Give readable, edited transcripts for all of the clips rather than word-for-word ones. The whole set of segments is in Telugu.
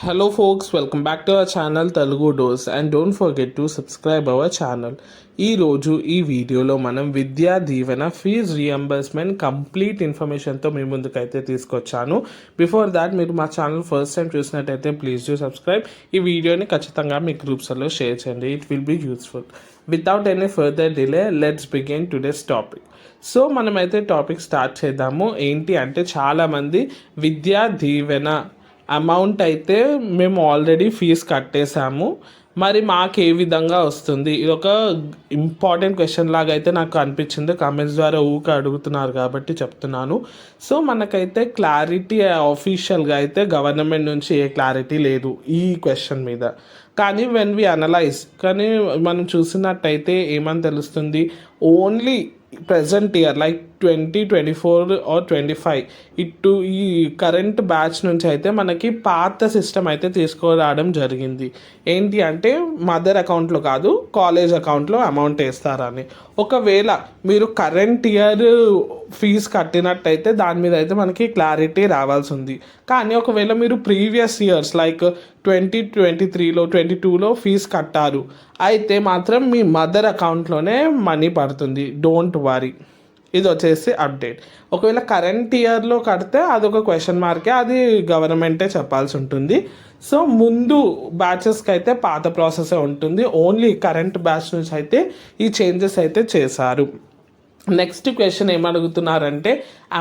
Hello folks, welcome back to our channel Telugu Dose and don't forget to subscribe our channel. ఈ రోజు ఈ వీడియోలో మనం Vidya Deevena fees reimbursement complete ఇన్ఫర్మేషన్తో మీ ముందుకైతే తీసుకొచ్చాను. బిఫోర్ దాట్ మీరు మా ఛానల్ ఫస్ట్ టైం చూసినట్టయితే ప్లీజ్ డూ సబ్స్క్రైబ్. ఈ వీడియోని ఖచ్చితంగా మీ గ్రూప్స్లో షేర్ చేయండి. It will be useful. Without any further delay let's begin today's topic. So మనమైతే టాపిక్ స్టార్ట్ చేద్దాము. ఏంటి అంటే చాలామంది విద్యా దీవెన అమౌంట్ అయితే మేము ఆల్రెడీ ఫీజు కట్టేశాము, మరి మాకు ఏ విధంగా వస్తుంది, ఇది ఒక ఇంపార్టెంట్ క్వశ్చన్ లాగా అయితే నాకు అనిపించింది. కామెంట్స్ ద్వారా అడుగుతున్నారు కాబట్టి చెప్తున్నాను. సో మనకైతే క్లారిటీ ఆఫీషియల్గా అయితే గవర్నమెంట్ నుంచి ఏ క్లారిటీ లేదు ఈ క్వశ్చన్ మీద. కానీ వెన్ వి అనలైజ్ కానీ మనం చూసినట్టయితే ఏమని తెలుస్తుంది, only present year like 2024 or 25 ఈ కరెంట్ బ్యాచ్ నుంచి అయితే మనకి పాత సిస్టమ్ అయితే తీసుకురావడం జరిగింది. ఏంటి అంటే మదర్ అకౌంట్లో కాదు, కాలేజ్ అకౌంట్లో అమౌంట్ వేస్తారని. ఒకవేళ మీరు కరెంట్ ఇయర్ ఫీజు కట్టినట్టయితే దాని మీద అయితే మనకి క్లారిటీ రావాల్సి ఉంది. కానీ ఒకవేళ మీరు ప్రీవియస్ ఇయర్స్ లైక్ 2023లో 22లో ఫీజు కట్టారు అయితే మాత్రం మీ మదర్ అకౌంట్లోనే మనీ పడుతుంది. డోంట్ వరీ, ఇది వచ్చేసి అప్డేట్. ఒకవేళ కరెంట్ ఇయర్లో కడితే అదొక క్వశ్చన్ మార్కే, అది గవర్నమెంటే చెప్పాల్సి ఉంటుంది. సో ముందు బ్యాచెస్కి అయితే పాత ప్రాసెసే ఉంటుంది. ఓన్లీ కరెంట్ బ్యాచ్ నుంచి అయితే ఈ చేంజెస్ అయితే చేశారు. నెక్స్ట్ క్వశ్చన్ ఏమడుగుతున్నారంటే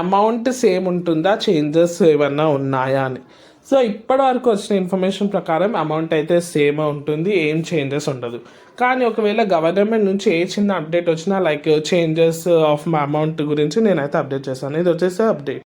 అమౌంట్ సేమ్ ఉంటుందా, చేంజెస్ ఏమన్నా ఉన్నాయా అని. సో ఇప్పటి వరకు వచ్చిన ఇన్ఫర్మేషన్ ప్రకారం అమౌంట్ అయితే సేమ్ ఉంటుంది, ఏం చేంజెస్ ఉండదు. కానీ ఒకవేళ గవర్నమెంట్ నుంచి ఏ చిన్న అప్డేట్ వచ్చినా లైక్ చేంజెస్ ఆఫ్ అమౌంట్ గురించి నేనైతే అప్డేట్ చేశాను. ఇది వచ్చేసి అప్డేట్.